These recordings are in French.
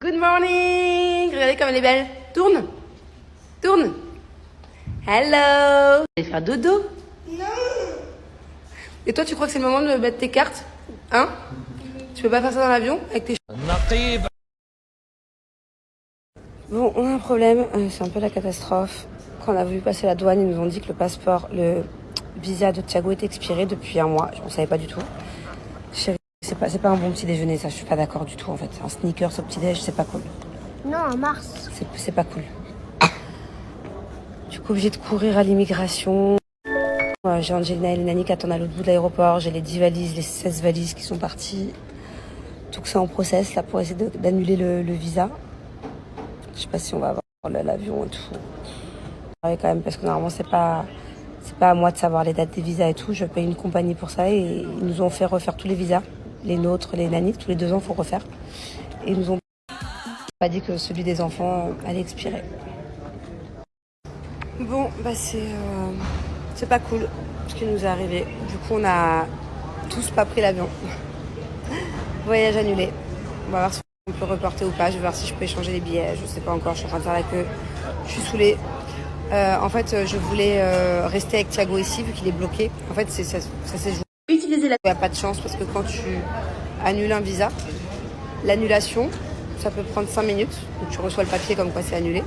Good morning. Regardez comme elle est belle. Tourne. Tourne. Hello. Tu vas faire dodo? Non. Et toi, tu crois que c'est le moment de mettre tes cartes? Hein? Tu peux pas faire ça dans l'avion avec tes... Bon, on a un problème. C'est un peu la catastrophe. Quand on a voulu passer la douane, ils nous ont dit que le passeport, le visa de Thiago était expiré depuis un mois. Je ne savais pas du tout. Chérie, c'est pas un bon petit déjeuner, ça. Je suis pas d'accord du tout, en fait. Un sneakers au petit déj, c'est pas cool. Non, en mars. C'est pas cool. Du coup, obligé de courir à l'immigration. J'ai Angelina et les nannies qui attendent à l'autre bout de l'aéroport. J'ai les 10 valises, les 16 valises qui sont parties. Tout ça en process, là, pour essayer d'annuler le visa. Je sais pas si on va avoir l'avion et tout. Ouais, quand même, parce que normalement, c'est pas à moi de savoir les dates des visas et tout. Je paye une compagnie pour ça et ils nous ont fait refaire tous les visas. Les nôtres, les nannies, tous les 2 ans, il faut refaire. Et ils nous ont pas dit que celui des enfants allait expirer. Bon, bah c'est pas cool ce qui nous est arrivé. Du coup, on a tous pas pris l'avion. Voyage annulé. On va voir si on peut reporter ou pas. Je vais voir si je peux échanger les billets. Je sais pas encore, je suis en train de faire la queue. Je suis saoulée. En fait, je voulais rester avec Thiago ici vu qu'il est bloqué. En fait, ça s'est joué. Utiliser la... Il n'y a pas de chance parce que quand tu annules un visa, l'annulation, ça peut prendre 5 minutes. Donc tu reçois le papier comme quoi c'est annulé.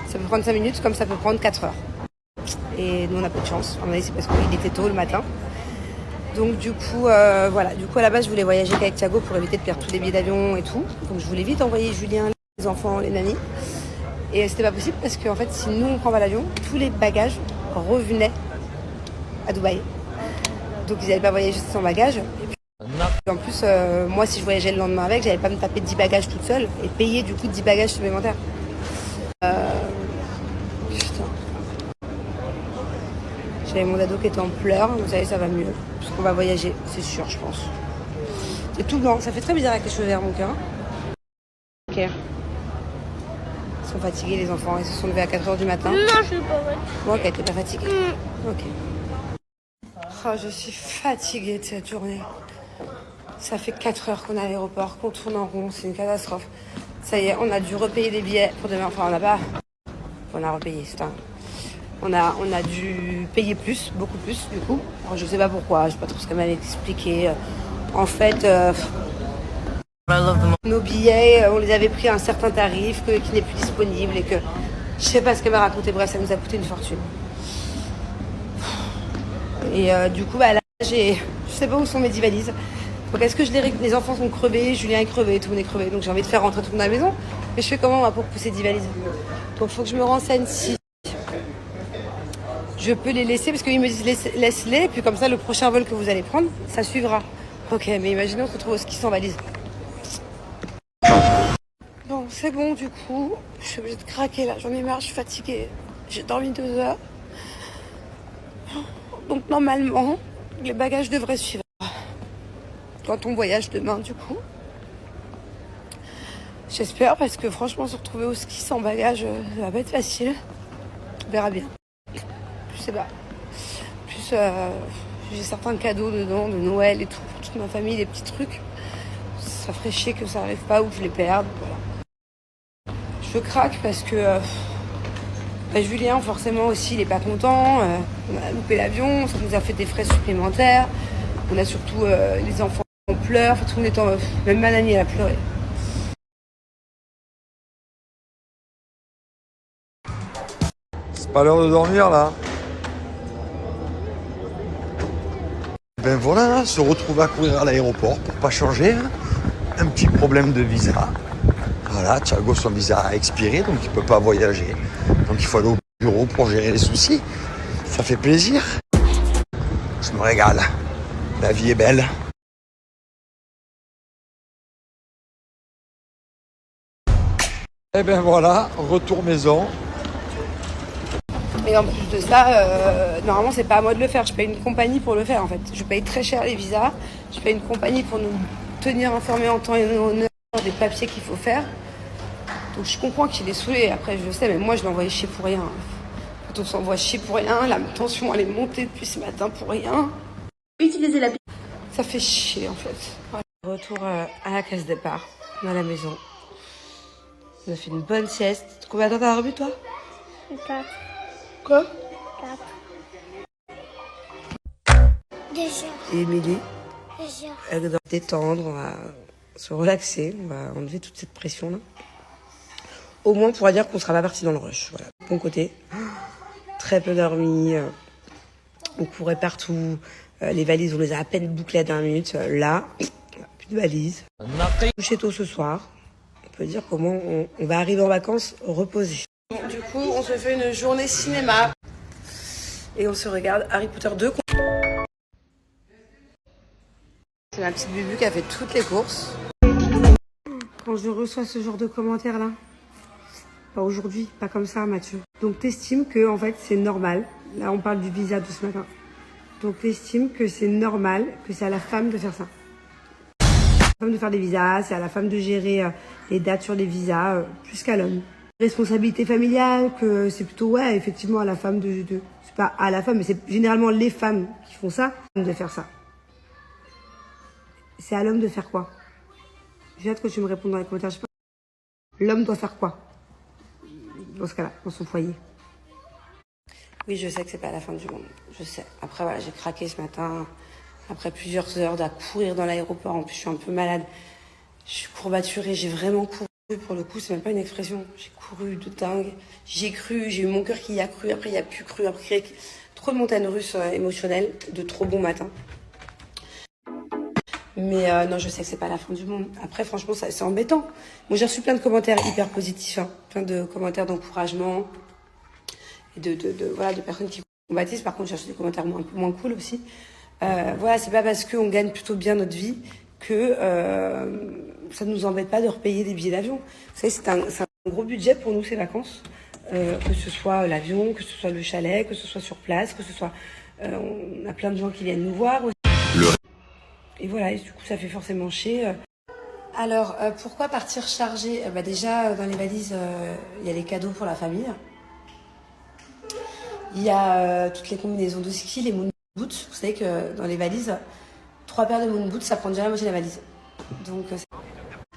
Ça peut prendre 5 minutes comme ça peut prendre 4 heures. Et nous, on n'a pas de chance. À mon avis, c'est parce qu'il était tôt le matin. Donc du coup, voilà. Du coup, à la base, je voulais voyager qu'avec Thiago pour éviter de perdre tous les billets d'avion et tout. Donc je voulais vite envoyer Julien, les enfants, les nannies. Et c'était pas possible parce qu'en fait, si nous, on prend pas l'avion, tous les bagages revenaient à Dubaï. Donc ils n'allaient pas voyager sans bagages. Et puis, en plus, moi, si je voyageais le lendemain avec, j'allais pas me taper 10 bagages toute seule et payer du coup 10 bagages supplémentaires. Putain. J'avais mon ado qui était en pleurs. Vous savez, ça va mieux. Parce qu'on va voyager, c'est sûr, je pense. C'est tout blanc. Ça fait très bizarre avec les cheveux verts, mon cœur. Ok. Ils sont fatigués, les enfants. Ils se sont levés à 4h du matin. Non, je suis pas fatiguée. Bon, ok, t'es pas fatiguée. Ok. Oh, je suis fatiguée de cette journée. Ça fait 4 heures qu'on est à l'aéroport, qu'on tourne en rond. C'est une catastrophe. Ça y est, on a dû repayer les billets pour demain. Enfin, on n'a pas... On a repayé, c'est un... On a dû payer plus, beaucoup plus, du coup. Alors, je sais pas pourquoi, je sais pas trop ce qu'elle m'avait expliqué. En fait, nos billets, on les avait pris à un certain tarif qui n'est plus disponible et que... Je sais pas ce qu'elle m'a raconté, bref, ça nous a coûté une fortune. Et du coup, bah là, je sais pas où sont mes 10 valises. Donc, est-ce que les enfants sont crevés, Julien est crevé, tout le monde est crevé. Donc, j'ai envie de faire rentrer tout le monde à la maison. Mais je fais comment, moi, pour pousser 10 valises? Donc, il faut que je me renseigne si je peux les laisser, parce qu'ils me disent laisse-les, puis comme ça, le prochain vol que vous allez prendre, ça suivra. Ok, mais imaginons qu'on se retrouve au ski sans valise. Bon, c'est bon, du coup, je suis obligée de craquer là, j'en ai marre, je suis fatiguée. J'ai dormi 2 heures. Donc normalement, les bagages devraient suivre. Quand on voyage demain, du coup. J'espère, parce que franchement, se retrouver au ski sans bagages, ça va pas être facile. On verra bien. Je sais pas. Plus, j'ai certains cadeaux dedans, de Noël et tout, pour toute ma famille, des petits trucs. Ça ferait chier que ça arrive pas ou que je les perde. Voilà. Je craque parce que Julien, forcément aussi, il est pas content. On a loupé l'avion, ça nous a fait des frais supplémentaires. On a surtout les enfants en pleurs, enfin, tout le monde est en... Même ma nanny, elle a pleuré. C'est pas l'heure de dormir là. Ben voilà, se retrouver à courir à l'aéroport pour pas changer. Hein. Un petit problème de visa. Voilà, Thiago, son visa a expiré, donc il peut pas voyager. Donc il faut aller au bureau pour gérer les soucis. Ça fait plaisir. Je me régale. La vie est belle. Et ben voilà, retour maison. Et en plus de ça, normalement, c'est pas à moi de le faire. Je paye une compagnie pour le faire, en fait. Je paye très cher les visas. Je paye une compagnie pour nous tenir informés en temps et en heure des papiers qu'il faut faire. Donc, je comprends qu'il est saoulé. Après, je sais, mais moi, je l'ai envoyé chier pour rien. Quand on s'envoie chier pour rien, la tension, elle est montée depuis ce matin pour rien. Utilisez la... Ça fait chier, en fait. Voilà. Retour à la case départ, à la maison. On a fait une bonne sieste. Combien de temps t'as dormi, toi? 4. Quoi? 4. Déjà. Et Émilie, Déjà. elle doit se détendre, on va se relaxer, on va enlever toute cette pression-là. Au moins, on pourra dire qu'on sera pas parti dans le rush. Voilà. Bon côté, très peu dormi, on courait partout, les valises, on les a à peine bouclées à 20 minutes. Là, plus de valises. Coucher tôt ce soir. On peut dire qu'au moins, on va arriver en vacances reposés. Du coup, on se fait une journée cinéma et on se regarde Harry Potter 2. C'est ma petite Bubu qui a fait toutes les courses. Quand je reçois ce genre de commentaires là, pas aujourd'hui, pas comme ça Mathieu. Donc t'estimes que en fait c'est normal, là on parle du visa de ce matin, donc t'estimes que c'est normal, que c'est à la femme de faire ça. À la femme de faire des visas, c'est à la femme de gérer les dates sur les visas, plus qu'à l'homme. Responsabilité familiale, que c'est plutôt ouais effectivement à la femme c'est pas à la femme, mais c'est généralement les femmes qui font ça, de faire ça. C'est à l'homme de faire quoi? J'ai hâte que tu me répondes dans les commentaires. Je sais pas. L'homme doit faire quoi dans ce cas-là, dans son foyer? Oui, je sais que c'est pas la fin du monde. Je sais. Après, voilà, j'ai craqué ce matin. Après plusieurs heures à courir dans l'aéroport. En plus, je suis un peu malade. Je suis courbaturée. J'ai vraiment couru. Pour le coup, c'est même pas une expression. J'ai couru de dingue. J'ai cru. J'ai eu mon cœur qui y a cru. Après, il y a plus cru. Après, trop de montagnes russes émotionnelles. De trop bons matins. Mais non, je sais que c'est pas la fin du monde. Après, franchement, c'est embêtant. Moi, j'ai reçu plein de commentaires hyper positifs, hein. Plein de commentaires d'encouragement et voilà, de personnes qui combattissent. Par contre, j'ai reçu des commentaires un peu moins cool aussi. Voilà, c'est pas parce qu'on gagne plutôt bien notre vie que ça ne nous embête pas de repayer des billets d'avion. Vous savez, c'est un gros budget pour nous, ces vacances. Que ce soit l'avion, que ce soit le chalet, que ce soit sur place, que ce soit... on a plein de gens qui viennent nous voir aussi. Et voilà, et du coup, ça fait forcément chier. Alors, pourquoi partir chargé? Déjà, dans les valises, il y a les cadeaux pour la famille. Il y a toutes les combinaisons de ski, les moon boots. Vous savez que dans les valises, 3 paires de moon boots, ça prend déjà la moitié de la valise. Donc,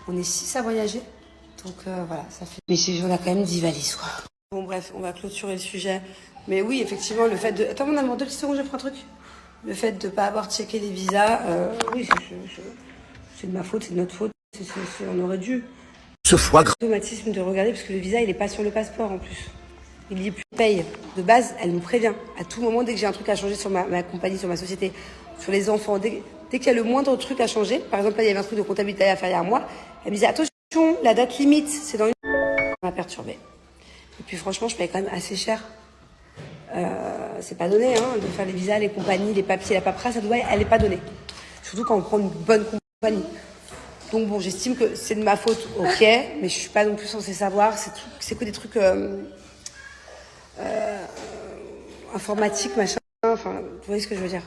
on est 6 à voyager. Donc, voilà, ça fait... Mais on a quand même 10 valises, quoi. Bon, bref, on va clôturer le sujet. Mais oui, effectivement, le fait de... Attends, mon amour, 2 petites secondes, je prends un truc. Le fait de ne pas avoir checké les visas, oui, c'est de ma faute, c'est de notre faute. On aurait dû. Ce foie gras. L'automatisme de regarder, parce que le visa, il n'est pas sur le passeport en plus. Il y est plus paye. De base, elle nous prévient. À tout moment, dès que j'ai un truc à changer sur ma compagnie, sur ma société, sur les enfants, dès qu'il y a le moindre truc à changer, par exemple, là, il y avait un truc de comptabilité à faire il y a un mois, elle me disait attention, la date limite, c'est dans une... Ça m'a perturbée. Et puis franchement, je paye quand même assez cher. C'est pas donné, hein, de faire les visas, les compagnies, les papiers, la paperasse, elle est pas donnée. Surtout quand on prend une bonne compagnie. Donc bon, j'estime que c'est de ma faute, ok, mais je suis pas non plus censée savoir. C'est que des trucs informatiques, machin. Enfin, vous voyez ce que je veux dire.